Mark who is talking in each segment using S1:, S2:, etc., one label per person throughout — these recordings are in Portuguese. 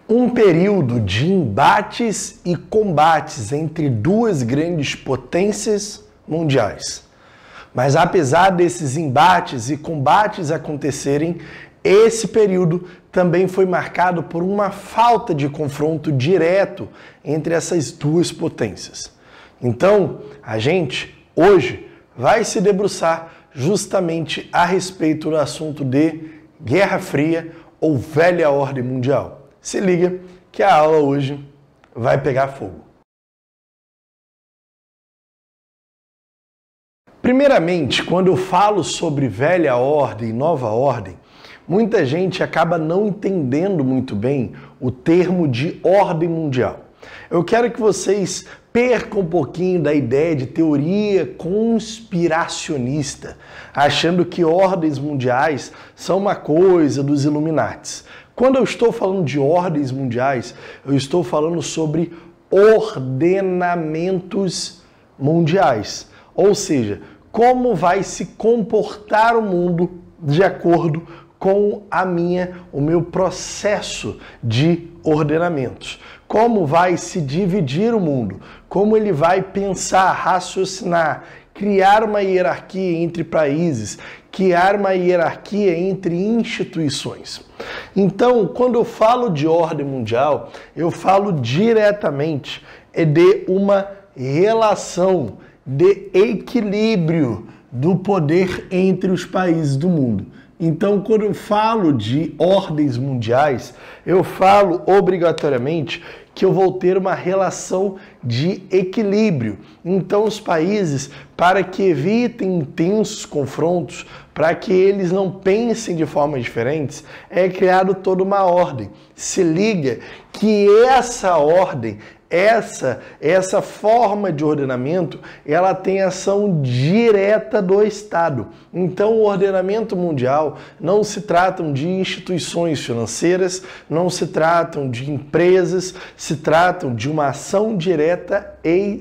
S1: Um período de embates e combates entre duas grandes potências mundiais. Mas apesar desses embates e combates acontecerem, esse período também foi marcado por uma falta de confronto direto entre essas duas potências. Então, a gente hoje vai se debruçar justamente a respeito do assunto de Guerra Fria ou Velha Ordem Mundial. Se liga que a aula hoje vai pegar fogo. Primeiramente, quando eu falo sobre Velha Ordem e Nova Ordem, muita gente acaba não entendendo muito bem o termo de ordem mundial. Eu quero que vocês percam um pouquinho da ideia de teoria conspiracionista, achando que ordens mundiais são uma coisa dos Illuminatis. Quando eu estou falando de ordens mundiais, eu estou falando sobre ordenamentos mundiais. Ou seja, como vai se comportar o mundo de acordo com o meu processo de ordenamentos. Como vai se dividir o mundo, como ele vai pensar, raciocinar, criar uma hierarquia entre países, criar uma hierarquia entre instituições. Então, quando eu falo de ordem mundial, eu falo diretamente de uma relação de equilíbrio do poder entre os países do mundo. Então, quando eu falo de ordens mundiais, eu falo obrigatoriamente que eu vou ter uma relação de equilíbrio. Então, os países, para que evitem intensos confrontos, para que eles não pensem de formas diferentes, é criado toda uma ordem. Se liga que essa ordem, essa forma de ordenamento, ela tem ação direta do Estado. Então, o ordenamento mundial não se tratam de instituições financeiras, não se tratam de empresas, se tratam de uma ação direta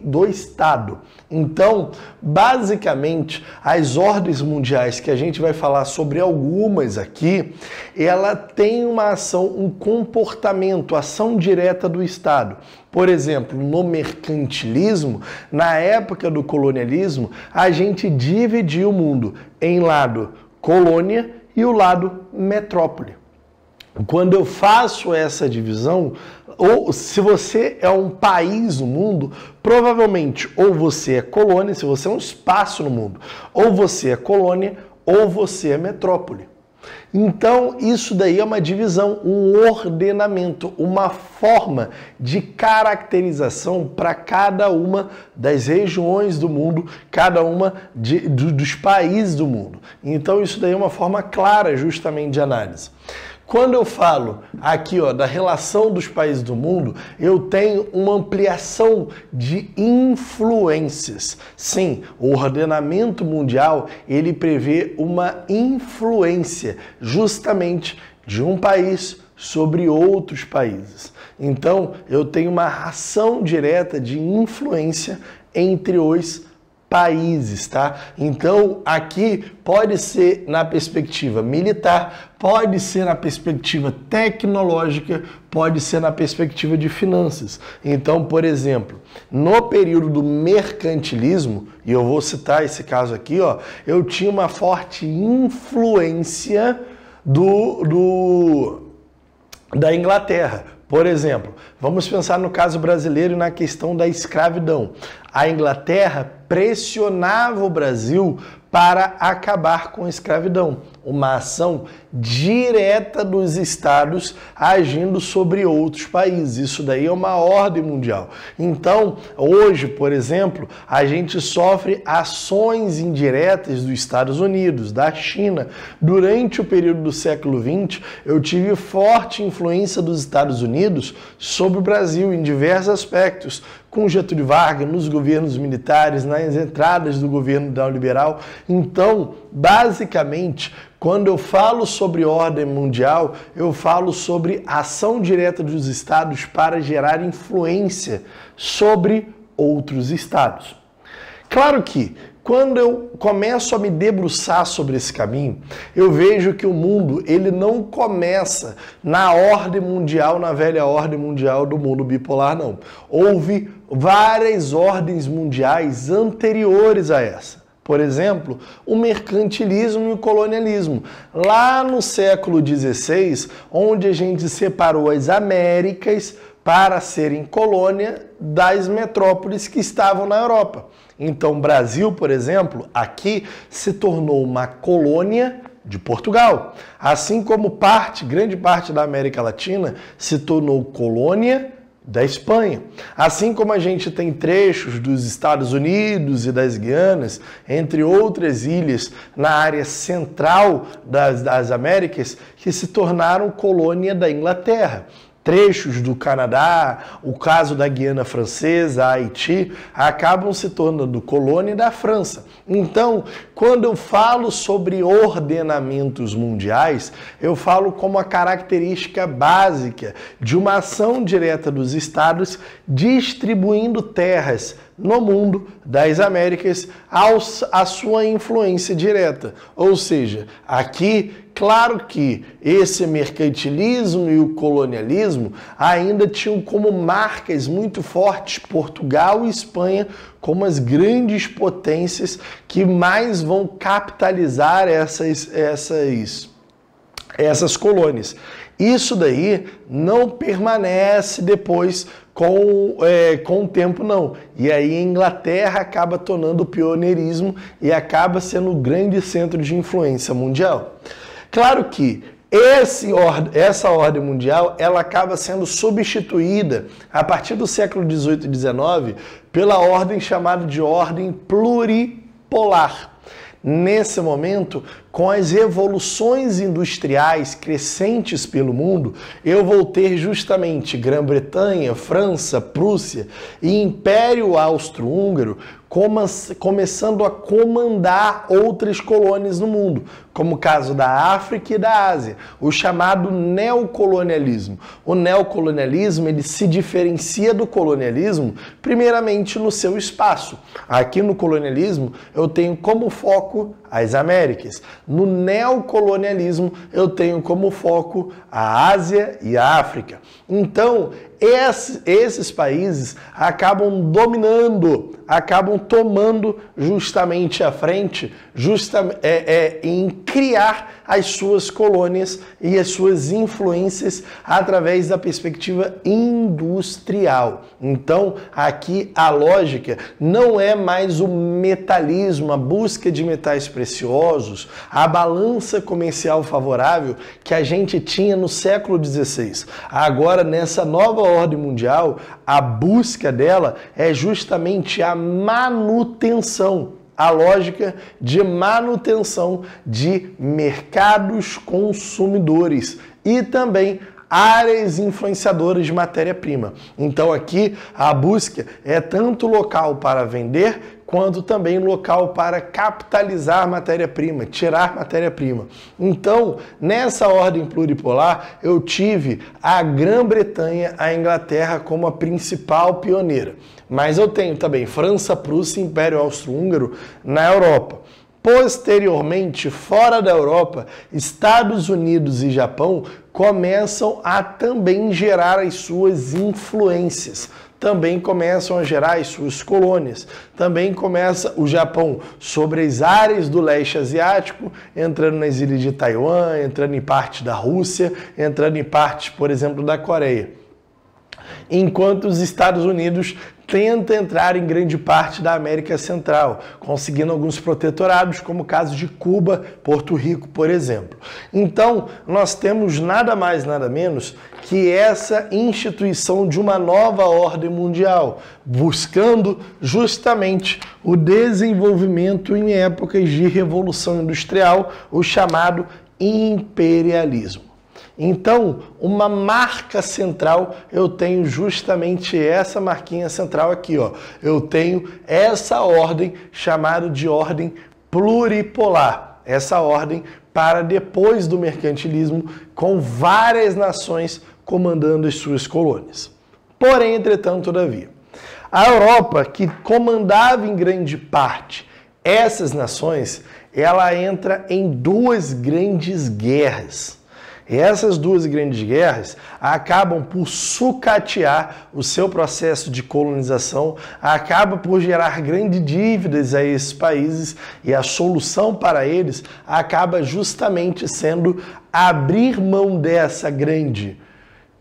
S1: do Estado. Então, basicamente, as ordens mundiais, que a gente vai falar sobre algumas aqui, ela tem uma ação, um comportamento, ação direta do Estado. Por exemplo, no mercantilismo, na época do colonialismo, a gente dividiu o mundo em lado colônia e o lado metrópole. Quando eu faço essa divisão, ou se você é um país no mundo, provavelmente ou você é colônia, se você é um espaço no mundo, ou você é colônia ou você é metrópole. Então, isso daí é uma divisão, um ordenamento, uma forma de caracterização para cada uma das regiões do mundo, cada uma dos países do mundo. Então, isso daí é uma forma clara justamente de análise. Quando eu falo aqui da relação dos países do mundo, eu tenho uma ampliação de influências. Sim, o ordenamento mundial, ele prevê uma influência justamente de um país sobre outros países. Então, eu tenho uma ação direta de influência entre os países, tá? Então, aqui pode ser na perspectiva militar, pode ser na perspectiva tecnológica, pode ser na perspectiva de finanças. Então, por exemplo, no período do mercantilismo, e eu vou citar esse caso aqui, eu tinha uma forte influência da Inglaterra. Por exemplo, vamos pensar no caso brasileiro e na questão da escravidão. A Inglaterra pressionava o Brasil para acabar com a escravidão. Uma ação direta dos estados agindo sobre outros países. Isso daí é uma ordem mundial. Então, hoje, por exemplo, a gente sofre ações indiretas dos Estados Unidos, da China. Durante o período do século XX, eu tive forte influência dos Estados Unidos sobre o Brasil em diversos aspectos, com Getúlio Vargas, nos governos militares, nas entradas do governo neoliberal. Então, basicamente, quando eu falo sobre ordem mundial, eu falo sobre ação direta dos estados para gerar influência sobre outros estados. Claro que quando eu começo a me debruçar sobre esse caminho, eu vejo que o mundo ele não começa na ordem mundial, na velha ordem mundial do mundo bipolar, não. Houve várias ordens mundiais anteriores a essa. Por exemplo, o mercantilismo e o colonialismo. Lá no século XVI, onde a gente separou as Américas para serem colônia das metrópoles que estavam na Europa. Então, Brasil, por exemplo, aqui se tornou uma colônia de Portugal. Assim como grande parte da América Latina se tornou colônia da Espanha. Assim como a gente tem trechos dos Estados Unidos e das Guianas, entre outras ilhas na área central das Américas, que se tornaram colônia da Inglaterra. Trechos do Canadá, o caso da Guiana Francesa, Haiti, acabam se tornando colônia da França. Então, quando eu falo sobre ordenamentos mundiais, eu falo como a característica básica de uma ação direta dos estados distribuindo terras no mundo das Américas à sua influência direta. Ou seja, aqui, claro que esse mercantilismo e o colonialismo ainda tinham como marcas muito fortes Portugal e Espanha como as grandes potências que mais vão capitalizar essas colônias. Isso daí não permanece depois com o tempo, não. E aí a Inglaterra acaba tornando o pioneirismo e acaba sendo o grande centro de influência mundial. Claro que essa ordem mundial ela acaba sendo substituída a partir do século XVIII e XIX pela ordem chamada de ordem pluripolar. Nesse momento, com as revoluções industriais crescentes pelo mundo, eu vou ter justamente Grã-Bretanha, França, Prússia e Império Austro-Húngaro começando a comandar outras colônias no mundo, como o caso da África e da Ásia, o chamado neocolonialismo. O neocolonialismo ele se diferencia do colonialismo primeiramente no seu espaço. Aqui no colonialismo eu tenho como foco as Américas. No neocolonialismo eu tenho como foco a Ásia e a África. Então, esses países acabam dominando, acabam tomando justamente a frente em criar as suas colônias e as suas influências através da perspectiva industrial. Então, aqui a lógica não é mais o metalismo, a busca de metais preciosos, a balança comercial favorável que a gente tinha no século XVI. Agora, nessa nova ordem mundial, a busca dela é justamente a manutenção, a lógica de manutenção de mercados consumidores e também áreas influenciadoras de matéria-prima. Então aqui a busca é tanto local para vender quanto também local para capitalizar matéria-prima, tirar matéria-prima. Então, nessa ordem pluripolar, eu tive a Grã-Bretanha, a Inglaterra como a principal pioneira. Mas eu tenho também França, Prússia e Império Austro-Húngaro na Europa. Posteriormente, fora da Europa, Estados Unidos e Japão começam a também gerar as suas influências. Também começam a gerar as suas colônias. Também começa o Japão sobre as áreas do leste asiático, entrando nas ilhas de Taiwan, entrando em parte da Rússia, entrando em parte, por exemplo, da Coreia. Enquanto os Estados Unidos tentam entrar em grande parte da América Central, conseguindo alguns protetorados, como o caso de Cuba, Porto Rico, por exemplo. Então, nós temos nada mais, nada menos que essa instituição de uma nova ordem mundial, buscando justamente o desenvolvimento em épocas de revolução industrial, o chamado imperialismo. Então, uma marca central, eu tenho justamente essa marquinha central aqui, ó. Eu tenho essa ordem chamada de ordem pluripolar. Essa ordem para depois do mercantilismo, com várias nações comandando as suas colônias. Porém, entretanto, todavia, a Europa, que comandava em grande parte essas nações, ela entra em duas grandes guerras. E essas duas grandes guerras acabam por sucatear o seu processo de colonização, acaba por gerar grandes dívidas a esses países, e a solução para eles acaba justamente sendo abrir mão dessa grande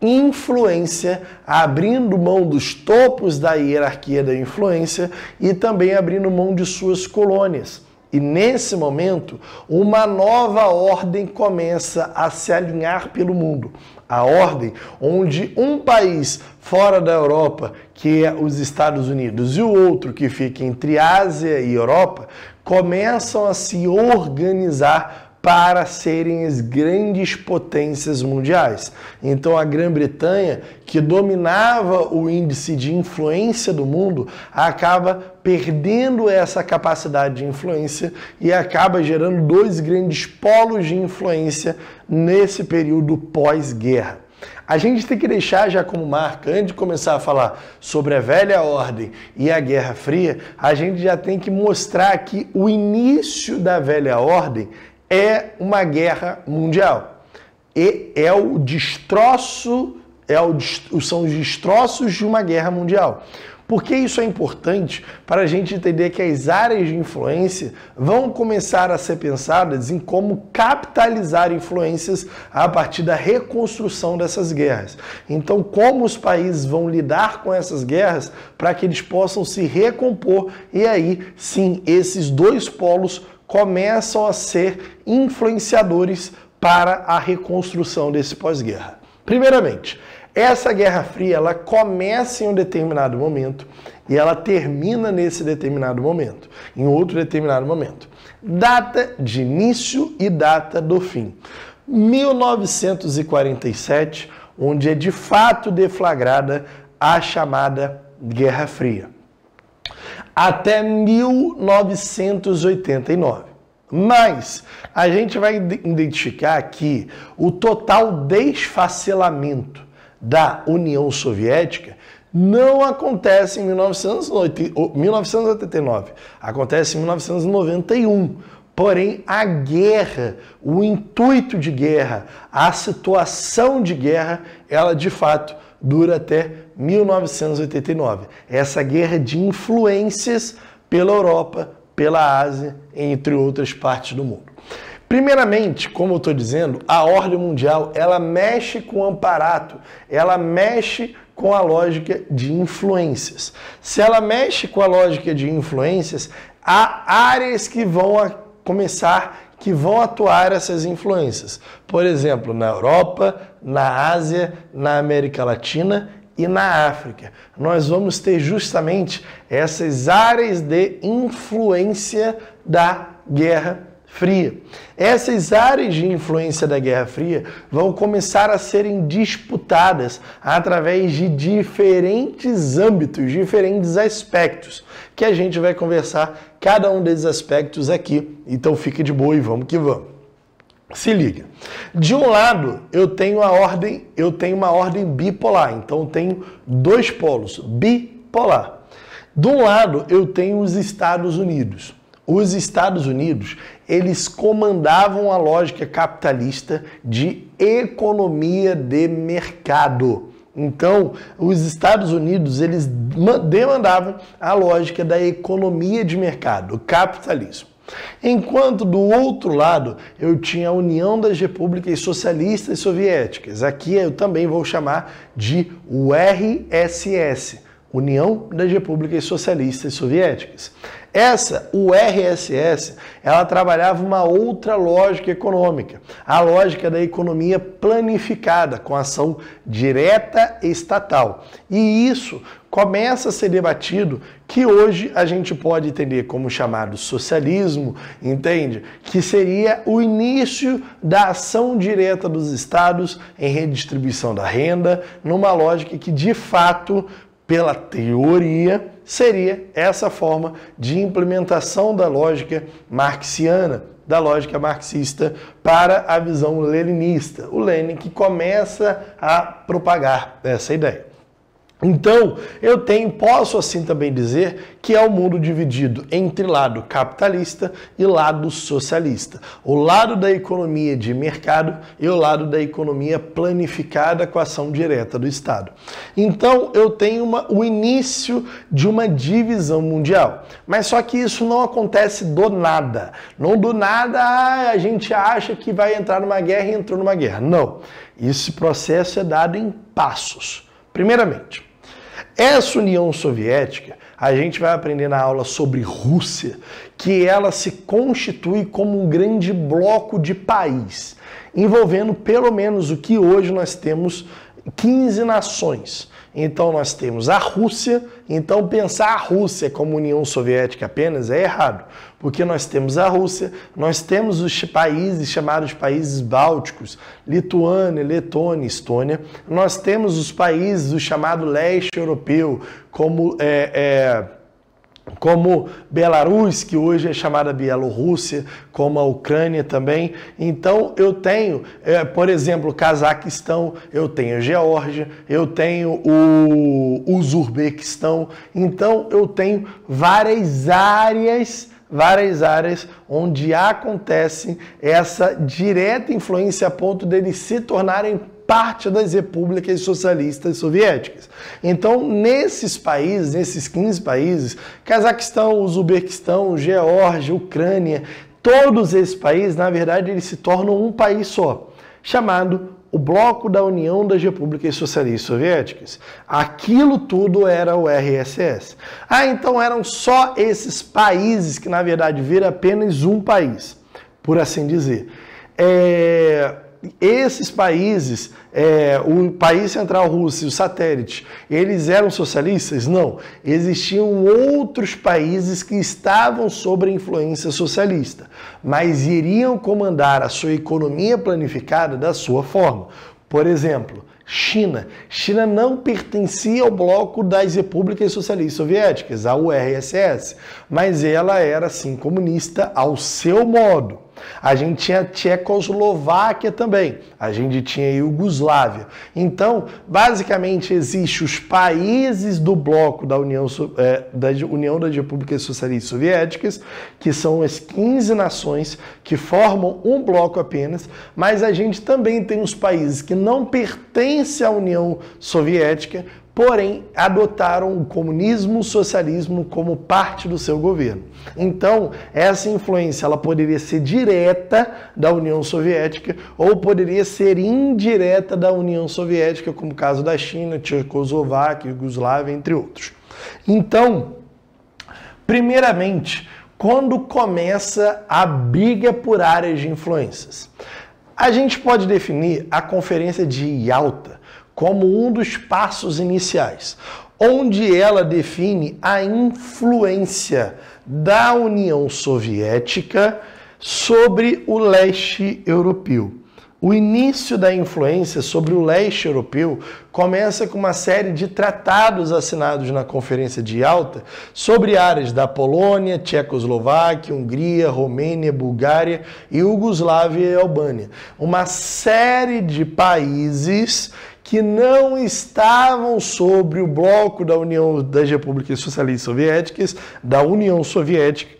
S1: influência, abrindo mão dos topos da hierarquia da influência e também abrindo mão de suas colônias. E nesse momento, uma nova ordem começa a se alinhar pelo mundo. A ordem onde um país fora da Europa, que é os Estados Unidos, e o outro que fica entre Ásia e Europa, começam a se organizar para serem as grandes potências mundiais. Então a Grã-Bretanha, que dominava o índice de influência do mundo, acaba perdendo essa capacidade de influência e acaba gerando dois grandes polos de influência nesse período pós-guerra. A gente tem que deixar já como marca, antes de começar a falar sobre a velha ordem e a Guerra Fria, a gente já tem que mostrar que o início da velha ordem é uma guerra mundial. E é o destroço, são os destroços de uma guerra mundial. Por que isso é importante? Para a gente entender que as áreas de influência vão começar a ser pensadas em como capitalizar influências a partir da reconstrução dessas guerras. Então, como os países vão lidar com essas guerras para que eles possam se recompor, e aí, sim, esses dois polos começam a ser influenciadores para a reconstrução desse pós-guerra. Primeiramente, essa Guerra Fria ela começa em um determinado momento e ela termina nesse determinado momento, em outro determinado momento. Data de início e data do fim. 1947, onde é de fato deflagrada a chamada Guerra Fria. Até 1989. Mas a gente vai identificar que o total desfacelamento da União Soviética não acontece em 1989, acontece em 1991. Porém, a guerra, o intuito de guerra, a situação de guerra, ela de fato dura até 1989. Essa guerra de influências pela Europa, pela Ásia, entre outras partes do mundo. Primeiramente, como eu estou dizendo, a ordem mundial, ela mexe com o amparato, ela mexe com a lógica de influências. Se ela mexe com a lógica de influências, há áreas que vão que vão atuar essas influências. Por exemplo, na Europa, na Ásia, na América Latina e na África. Nós vamos ter justamente essas áreas de influência da Guerra Fria. Essas áreas de influência da Guerra Fria vão começar a serem disputadas através de diferentes âmbitos, diferentes aspectos, que a gente vai conversar cada um desses aspectos aqui. Então fique de boa e vamos que vamos. Se liga. De um lado, eu tenho uma ordem bipolar, então eu tenho dois polos, bipolar. De um lado, eu tenho os Estados Unidos. Os Estados Unidos, eles comandavam a lógica capitalista de economia de mercado. Então, os Estados Unidos, eles demandavam a lógica da economia de mercado, o capitalismo. Enquanto do outro lado eu tinha a União das Repúblicas Socialistas Soviéticas. Aqui eu também vou chamar de URSS, União das Repúblicas Socialistas Soviéticas. Essa URSS, ela trabalhava uma outra lógica econômica, a lógica da economia planificada, com ação direta estatal. E isso começa a ser debatido, que hoje a gente pode entender como chamado socialismo, entende? Que seria o início da ação direta dos estados em redistribuição da renda, numa lógica que de fato, pela teoria, seria essa forma de implementação da lógica marxiana, da lógica marxista para a visão leninista. O Lenin que começa a propagar essa ideia. Então, posso assim também dizer que é um mundo dividido entre lado capitalista e lado socialista. O lado da economia de mercado e o lado da economia planificada com a ação direta do Estado. Então, eu tenho o início de uma divisão mundial. Mas só que isso não acontece do nada. Não do nada a gente acha que vai entrar numa guerra e entrou numa guerra. Não. Esse processo é dado em passos. Primeiramente, essa União Soviética, a gente vai aprender na aula sobre Rússia, que ela se constitui como um grande bloco de país, envolvendo pelo menos o que hoje nós temos 15 nações. Então nós temos a Rússia, então pensar a Rússia como União Soviética apenas é errado, porque nós temos a Rússia, nós temos os países chamados países bálticos, Lituânia, Letônia, Estônia, nós temos os países do chamado leste europeu, como Belarus, que hoje é chamada Bielorrússia, como a Ucrânia também. Então eu tenho, por exemplo, o Cazaquistão, eu tenho a Geórgia, eu tenho o Uzbequistão. Então eu tenho várias áreas onde acontece essa direta influência a ponto deles se tornarem parte das repúblicas socialistas soviéticas. Então, nesses países, nesses 15 países, Cazaquistão, Uzbequistão, Geórgia, Ucrânia, todos esses países, na verdade, eles se tornam um país só, chamado o Bloco da União das Repúblicas Socialistas Soviéticas. Aquilo tudo era o RSS. Então eram só esses países que, na verdade, viram apenas um país, por assim dizer. Esses países, o país central russo e o satélite, eles eram socialistas? Não. Existiam outros países que estavam sob a influência socialista, mas iriam comandar a sua economia planificada da sua forma. Por exemplo, China. China não pertencia ao bloco das repúblicas socialistas soviéticas, ao URSS, mas ela era, sim, comunista ao seu modo. A gente tinha a Tchecoslováquia também, a gente tinha a Iugoslávia. Então, basicamente, existem os países do bloco da União das Repúblicas Socialistas Soviéticas, que são as 15 nações que formam um bloco apenas, mas a gente também tem os países que não pertencem à União Soviética, porém adotaram o comunismo, o socialismo como parte do seu governo. Então, essa influência ela poderia ser direta da União Soviética ou poderia ser indireta da União Soviética, como o caso da China, Tchecoslováquia, Iugoslávia, entre outros. Então, primeiramente, quando começa a briga por áreas de influências, a gente pode definir a Conferência de Yalta como um dos passos iniciais, onde ela define a influência da União Soviética sobre o leste europeu. O início da influência sobre o leste europeu começa com uma série de tratados assinados na Conferência de Yalta sobre áreas da Polônia, Tchecoslováquia, Hungria, Romênia, Bulgária, Iugoslávia e Albânia. Uma série de países que não estavam sobre o bloco da União das Repúblicas Socialistas Soviéticas, da União Soviética,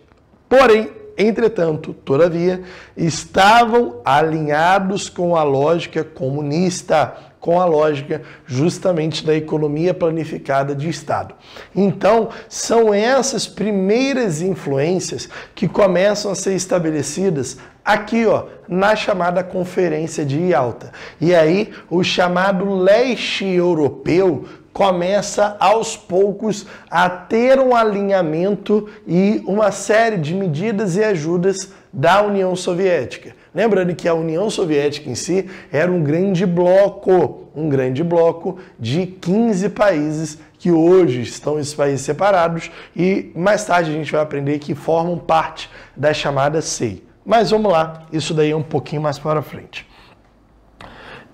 S1: porém, entretanto, todavia, estavam alinhados com a lógica comunista, com a lógica justamente da economia planificada de Estado. Então, são essas primeiras influências que começam a ser estabelecidas aqui, na chamada Conferência de Yalta. E aí, o chamado leste europeu começa aos poucos a ter um alinhamento e uma série de medidas e ajudas da União Soviética. Lembrando que a União Soviética em si era um grande bloco de 15 países que hoje estão esses países separados e mais tarde a gente vai aprender que formam parte da chamada SEI. Mas vamos lá, isso daí é um pouquinho mais para frente.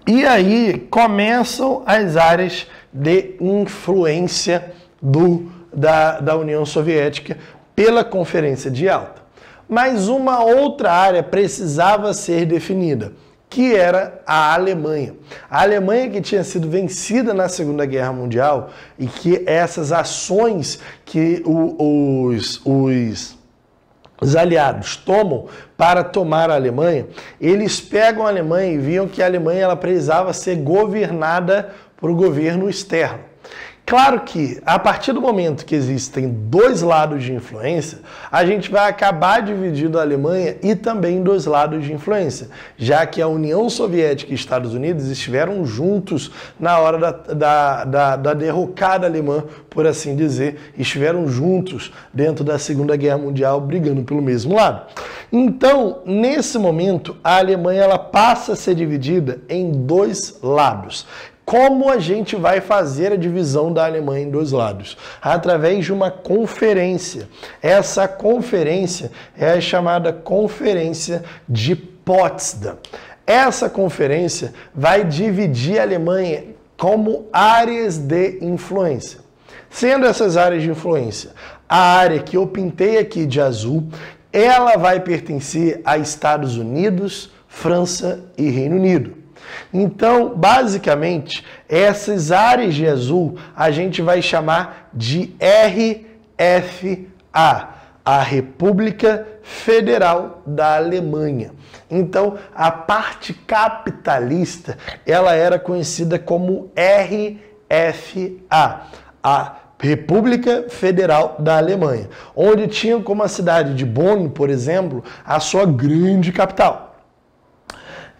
S1: E começam as áreas de influência da União Soviética pela Conferência de Yalta. Mas uma outra área precisava ser definida, que era a Alemanha. A Alemanha que tinha sido vencida na Segunda Guerra Mundial e que essas ações que os aliados tomam para tomar a Alemanha, eles pegam a Alemanha e viam que a Alemanha ela precisava ser governada por um governo externo. Claro que, a partir do momento que existem dois lados de influência, a gente vai acabar dividindo a Alemanha e também dois lados de influência, já que a União Soviética e Estados Unidos estiveram juntos na hora da derrocada alemã, por assim dizer, estiveram juntos dentro da Segunda Guerra Mundial, brigando pelo mesmo lado. Então, nesse momento, a Alemanha ela passa a ser dividida em dois lados. Como a gente vai fazer a divisão da Alemanha em dois lados? Através de uma conferência. Essa conferência é a chamada Conferência de Potsdam. Essa conferência vai dividir a Alemanha como áreas de influência. Sendo essas áreas de influência, a área que eu pintei aqui de azul, ela vai pertencer a Estados Unidos, França e Reino Unido. Então, basicamente, essas áreas de azul a gente vai chamar de RFA, a República Federal da Alemanha. Então, a parte capitalista, ela era conhecida como RFA, a República Federal da Alemanha, onde tinha como a cidade de Bonn, por exemplo, a sua grande capital.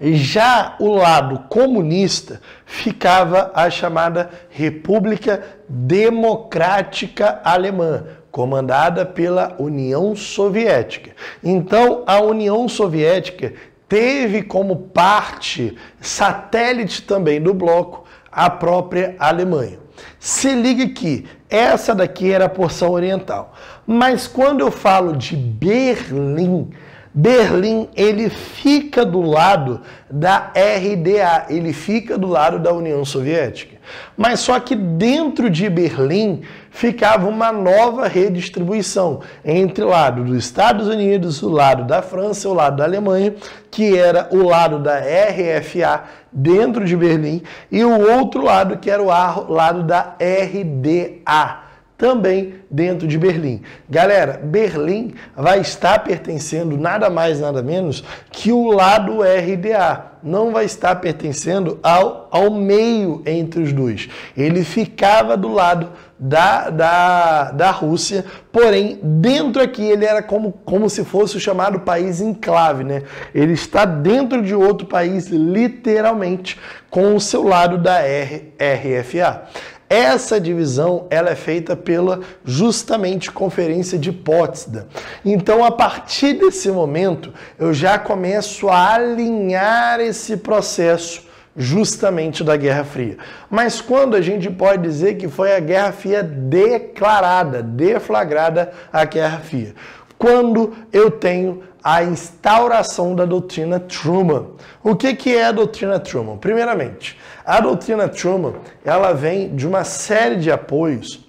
S1: Já o lado comunista ficava a chamada República Democrática Alemã, comandada pela União Soviética. Então, a União Soviética teve como parte, satélite também do bloco, a própria Alemanha. Se liga que essa daqui era a porção oriental. Mas quando eu falo de Berlim, Berlim, ele fica do lado da RDA, ele fica do lado da União Soviética. Mas só que dentro de Berlim ficava uma nova redistribuição entre o lado dos Estados Unidos, o lado da França e o lado da Alemanha, que era o lado da RFA dentro de Berlim, e o outro lado que era o lado da RDA. Também dentro de Berlim. Galera, Berlim vai estar pertencendo nada mais, nada menos que o lado RDA. Não vai estar pertencendo ao meio entre os dois. Ele ficava do lado da Rússia, porém, dentro aqui ele era como se fosse o chamado país enclave, né? Ele está dentro de outro país, literalmente, com o seu lado da RFA. Essa divisão ela é feita pela justamente Conferência de Potsdam. Então, a partir desse momento, eu já começo a alinhar esse processo justamente da Guerra Fria. Mas quando a gente pode dizer que foi a Guerra Fria declarada, deflagrada a Guerra Fria? Quando eu tenho a instauração da doutrina Truman. O que é a doutrina Truman? Primeiramente, a doutrina Truman, ela vem de uma série de apoios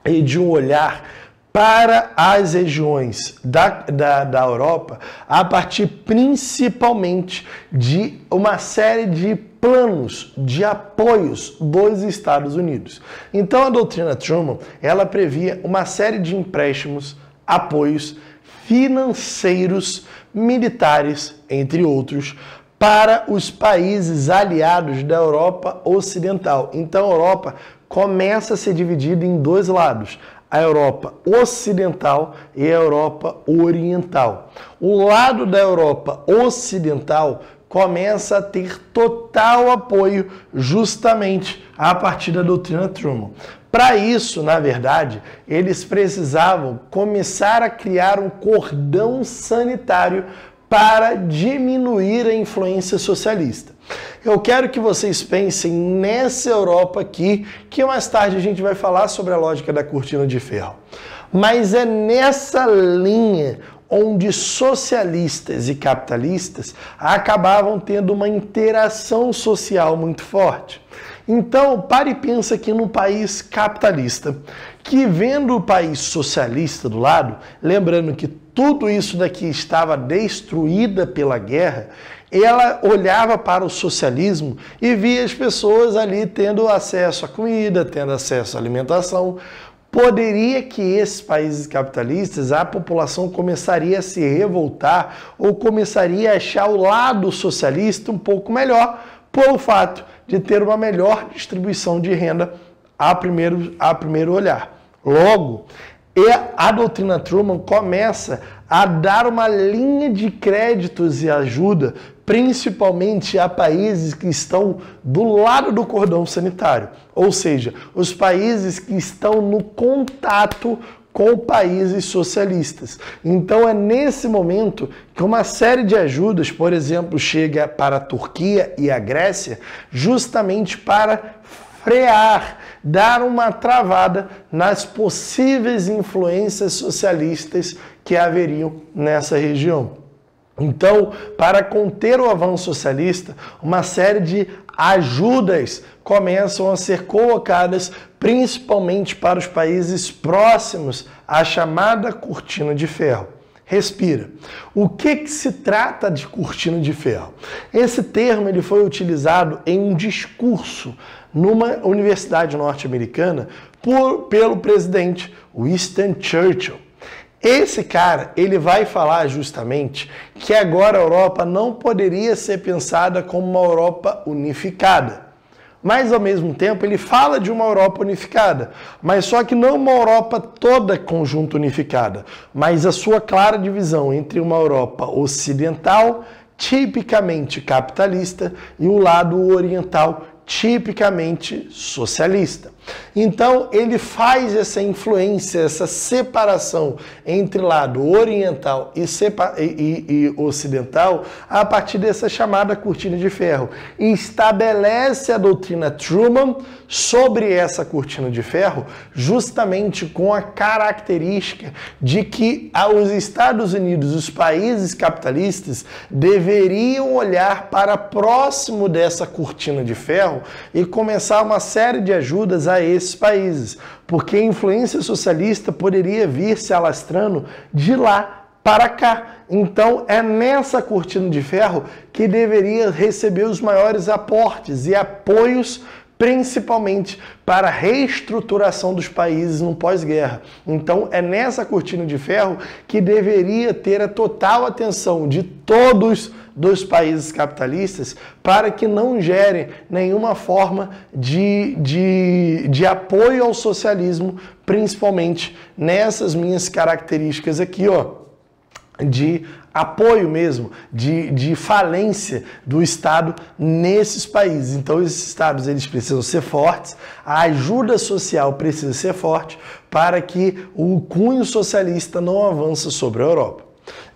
S1: e de um olhar para as regiões da Europa, a partir principalmente de uma série de planos de apoios dos Estados Unidos. Então, a doutrina Truman, ela previa uma série de empréstimos, apoios financeiros, militares, entre outros, para os países aliados da Europa Ocidental. Então, a Europa começa a ser dividida em dois lados, a Europa Ocidental e a Europa Oriental. O lado da Europa Ocidental começa a ter total apoio justamente a partir da doutrina Truman. Para isso, na verdade, eles precisavam começar a criar um cordão sanitário para diminuir a influência socialista. Eu quero que vocês pensem nessa Europa aqui, que mais tarde a gente vai falar sobre a lógica da cortina de ferro. Mas é nessa linha onde socialistas e capitalistas acabavam tendo uma interação social muito forte. Então, pare e pensa aqui no país capitalista, que vendo o país socialista do lado, lembrando que tudo isso daqui estava destruída pela guerra, ela olhava para o socialismo e via as pessoas ali tendo acesso à comida, tendo acesso à alimentação. Poderia que esses países capitalistas, a população começaria a se revoltar ou começaria a achar o lado socialista um pouco melhor pelo fato de ter uma melhor distribuição de renda a primeiro olhar. Logo, a doutrina Truman começa a dar uma linha de créditos e ajuda, principalmente a países que estão do lado do cordão sanitário, ou seja, os países que estão no contato com países socialistas. Então é nesse momento que uma série de ajudas, por exemplo, chega para a Turquia e a Grécia, justamente para frear, dar uma travada nas possíveis influências socialistas que haveriam nessa região. Então, para conter o avanço socialista, uma série de ajudas começam a ser colocadas principalmente para os países próximos à chamada cortina de ferro. Respira. O que se trata de cortina de ferro? Esse termo ele foi utilizado em um discurso numa universidade norte-americana pelo presidente Winston Churchill. Esse cara, ele vai falar justamente que agora a Europa não poderia ser pensada como uma Europa unificada. Mas, ao mesmo tempo, ele fala de uma Europa unificada, mas só que não uma Europa toda conjunto unificada, mas a sua clara divisão entre uma Europa ocidental, tipicamente capitalista, e o lado oriental, tipicamente socialista. Então, ele faz essa influência, essa separação entre lado oriental e ocidental a partir dessa chamada cortina de ferro e estabelece a doutrina Truman sobre essa cortina de ferro justamente com a característica de que os Estados Unidos, os países capitalistas, deveriam olhar para próximo dessa cortina de ferro e começar uma série de ajudas a esses países, porque a influência socialista poderia vir se alastrando de lá para cá. Então é nessa cortina de ferro que deveria receber os maiores aportes e apoios, principalmente para a reestruturação dos países no pós-guerra. Então é nessa cortina de ferro que deveria ter a total atenção de todos dos países capitalistas para que não gerem nenhuma forma de apoio ao socialismo, principalmente nessas minhas características aqui, ó, de apoio mesmo, de falência do Estado nesses países. Então esses Estados eles precisam ser fortes, a ajuda social precisa ser forte para que o cunho socialista não avance sobre a Europa.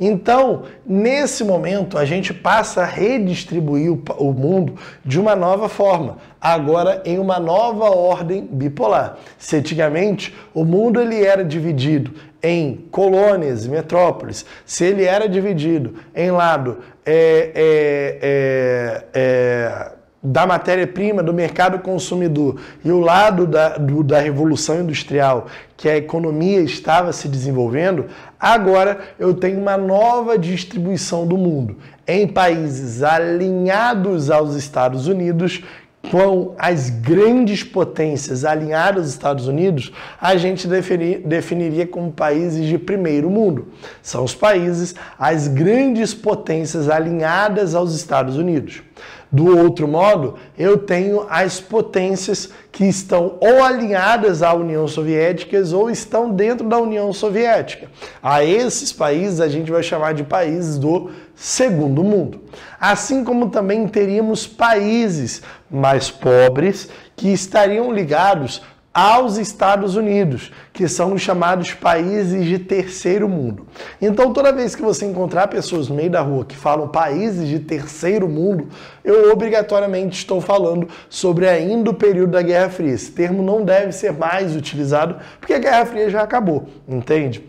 S1: Então, nesse momento, a gente passa a redistribuir o mundo de uma nova forma, agora em uma nova ordem bipolar. Se antigamente o mundo ele era dividido em colônias e metrópoles, se ele era dividido em lado da matéria-prima, do mercado consumidor e o lado da Revolução Industrial, que a economia estava se desenvolvendo, agora eu tenho uma nova distribuição do mundo em países alinhados aos Estados Unidos, com as grandes potências alinhadas aos Estados Unidos, a gente definiria como países de primeiro mundo. São os países, as grandes potências alinhadas aos Estados Unidos. Do outro modo, eu tenho as potências que estão ou alinhadas à União Soviética ou estão dentro da União Soviética. A esses países a gente vai chamar de países do segundo mundo. Assim como também teríamos países mais pobres que estariam ligados aos Estados Unidos, que são os chamados países de terceiro mundo. Então, toda vez que você encontrar pessoas no meio da rua que falam países de terceiro mundo, eu obrigatoriamente estou falando sobre ainda o período da Guerra Fria. Esse termo não deve ser mais utilizado, porque a Guerra Fria já acabou, entende?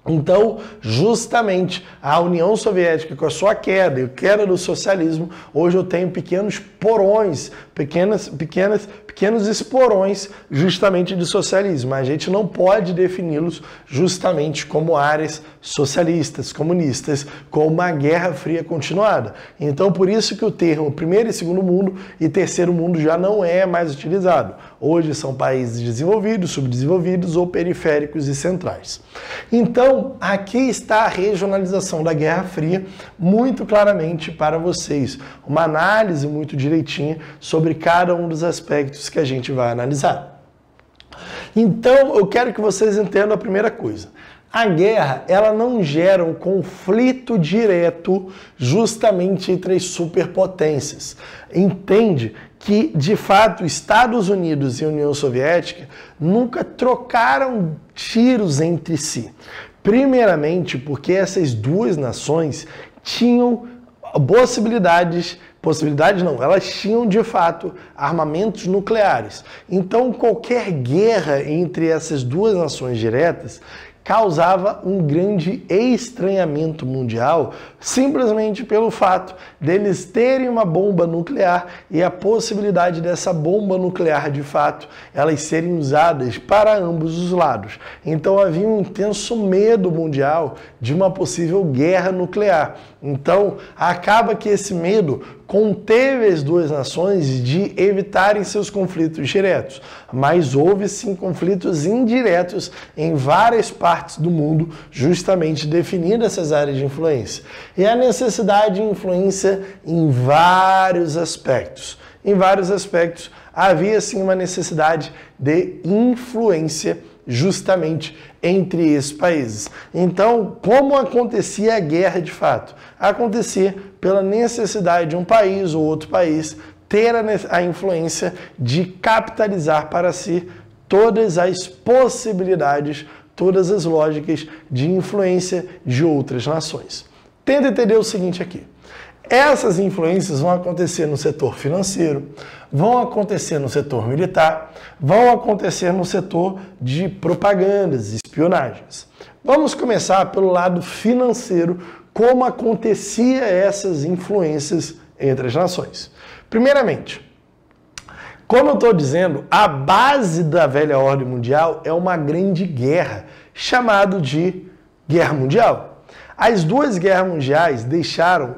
S1: Então, justamente, a União Soviética, com a sua queda e a queda do socialismo, hoje eu tenho pequenos porões, pequenos esporões justamente de socialismo. A gente não pode defini-los justamente como áreas socialistas, comunistas, com uma Guerra Fria continuada. Então, por isso que o termo primeiro e segundo mundo e terceiro mundo já não é mais utilizado. Hoje são países desenvolvidos, subdesenvolvidos ou periféricos e centrais. Então, aqui está a regionalização da Guerra Fria muito claramente para vocês. Uma análise muito direitinha sobre cada um dos aspectos que a gente vai analisar. Então, eu quero que vocês entendam a primeira coisa. A guerra, ela não gera um conflito direto justamente entre as superpotências. Entende que, de fato, Estados Unidos e União Soviética nunca trocaram tiros entre si. Primeiramente, porque essas duas nações tinham elas tinham de fato armamentos nucleares. Então, qualquer guerra entre essas duas nações diretas causava um grande estranhamento mundial, simplesmente pelo fato deles terem uma bomba nuclear e a possibilidade dessa bomba nuclear, de fato, elas serem usadas para ambos os lados. Então havia um intenso medo mundial de uma possível guerra nuclear. Então acaba que esse medo conteve as duas nações de evitarem seus conflitos diretos, mas houve sim conflitos indiretos em várias partes do mundo, justamente definindo essas áreas de influência. E a necessidade de influência em vários aspectos. Em vários aspectos havia sim uma necessidade de influência justamente entre esses países. Então, como acontecia a guerra de fato? Acontecia pela necessidade de um país ou outro país ter a influência de capitalizar para si todas as possibilidades, todas as lógicas de influência de outras nações. Tenta entender o seguinte aqui. Essas influências vão acontecer no setor financeiro, vão acontecer no setor militar, vão acontecer no setor de propagandas, espionagens. Vamos começar pelo lado financeiro, como acontecia essas influências entre as nações. Primeiramente, como eu estou dizendo, a base da velha ordem mundial é uma grande guerra, chamada de Guerra Mundial. As duas guerras mundiais deixaram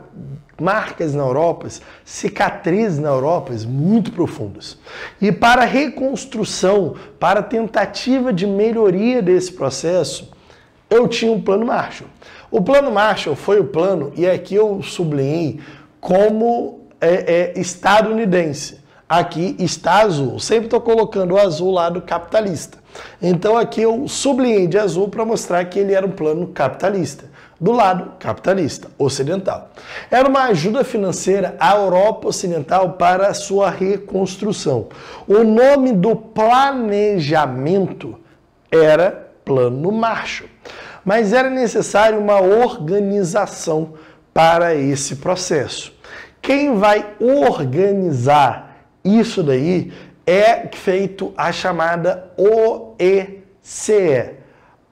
S1: marcas na Europa, cicatrizes na Europa muito profundas. E para a reconstrução, para a tentativa de melhoria desse processo, eu tinha um plano Marshall. O plano Marshall foi o plano, e aqui eu sublinhei como estadunidense. Aqui está azul. Sempre estou colocando o azul lá do capitalista. Então aqui eu sublinhei de azul para mostrar que ele era um plano capitalista. Do lado capitalista, ocidental. Era uma ajuda financeira à Europa Ocidental para a sua reconstrução. O nome do planejamento era Plano Marshall. Mas era necessário uma organização para esse processo. Quem vai organizar isso daí é feito a chamada OECE.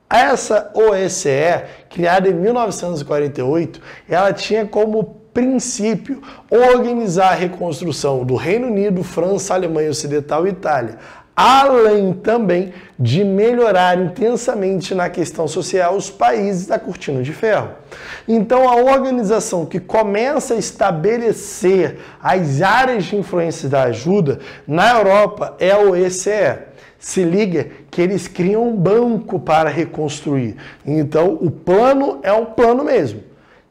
S1: Essa OECE, criada em 1948, ela tinha como princípio organizar a reconstrução do Reino Unido, França, Alemanha Ocidental e Itália, além também de melhorar intensamente na questão social os países da Cortina de Ferro. Então, a organização que começa a estabelecer as áreas de influência da ajuda na Europa é a OECE. Se liga que eles criam um banco para reconstruir. Então, o plano é um plano mesmo,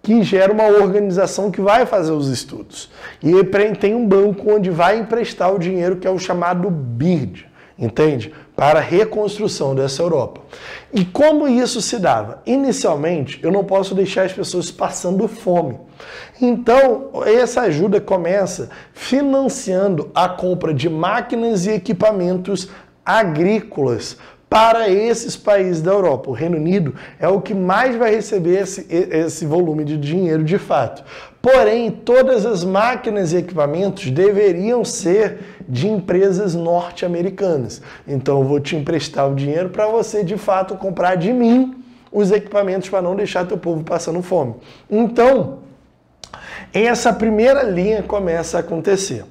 S1: que gera uma organização que vai fazer os estudos. E tem um banco onde vai emprestar o dinheiro, que é o chamado BIRD, entende? Para a reconstrução dessa Europa. E como isso se dava? Inicialmente, eu não posso deixar as pessoas passando fome. Então, essa ajuda começa financiando a compra de máquinas e equipamentos agrícolas para esses países da Europa. O Reino Unido é o que mais vai receber esse volume de dinheiro de fato. Porém, todas as máquinas e equipamentos deveriam ser de empresas norte-americanas. Então, eu vou te emprestar o dinheiro para você, de fato, comprar de mim os equipamentos para não deixar teu povo passando fome. Então, essa primeira linha começa a acontecer.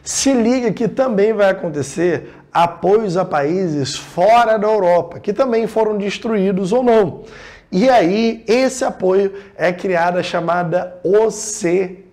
S1: Se liga que também vai acontecer apoios a países fora da Europa, que também foram destruídos ou não. E aí, esse apoio é criada a chamada OCDE.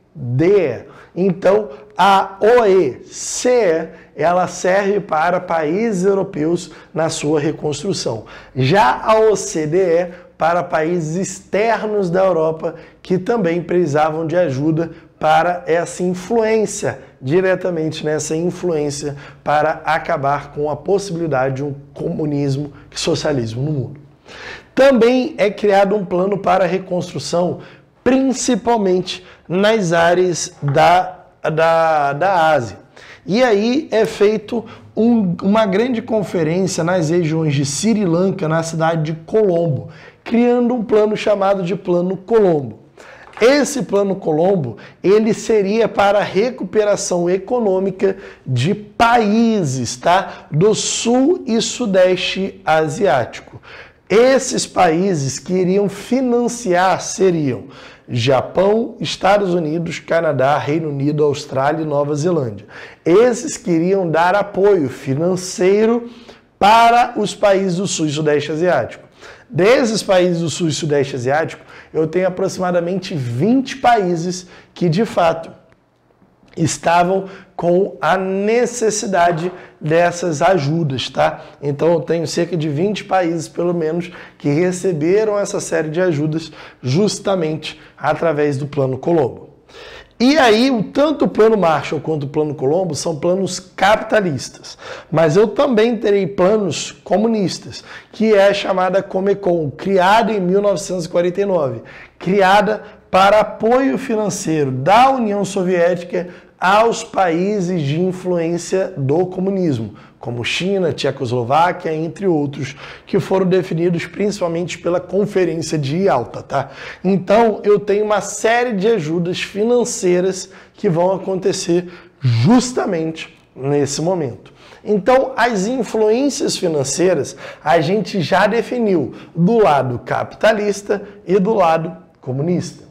S1: Então, a OECE, ela serve para países europeus na sua reconstrução. Já a OCDE, para países externos da Europa, que também precisavam de ajuda para essa influência, diretamente nessa influência, para acabar com a possibilidade de um comunismo e socialismo no mundo. Também é criado um plano para a reconstrução, principalmente nas áreas da Ásia. E aí é feito uma grande conferência nas regiões de Sri Lanka, na cidade de Colombo, criando um plano chamado de Plano Colombo. Esse Plano Colombo, ele seria para a recuperação econômica de países, tá? Do Sul e Sudeste Asiático. Esses países que iriam financiar seriam Japão, Estados Unidos, Canadá, Reino Unido, Austrália e Nova Zelândia. Esses queriam dar apoio financeiro para os países do Sul e Sudeste Asiático. Desses países do Sul e Sudeste Asiático, eu tenho aproximadamente 20 países que, de fato, estavam com a necessidade dessas ajudas, tá? Então eu tenho cerca de 20 países, pelo menos, que receberam essa série de ajudas justamente através do Plano Colombo. E aí, tanto o Plano Marshall quanto o Plano Colombo são planos capitalistas. Mas eu também terei planos comunistas, que é a chamada Comecon, criada em 1949, criada para apoio financeiro da União Soviética aos países de influência do comunismo, como China, Tchecoslováquia, entre outros, que foram definidos principalmente pela Conferência de Yalta, tá? Então, eu tenho uma série de ajudas financeiras que vão acontecer justamente nesse momento. Então, as influências financeiras a gente já definiu do lado capitalista e do lado comunista.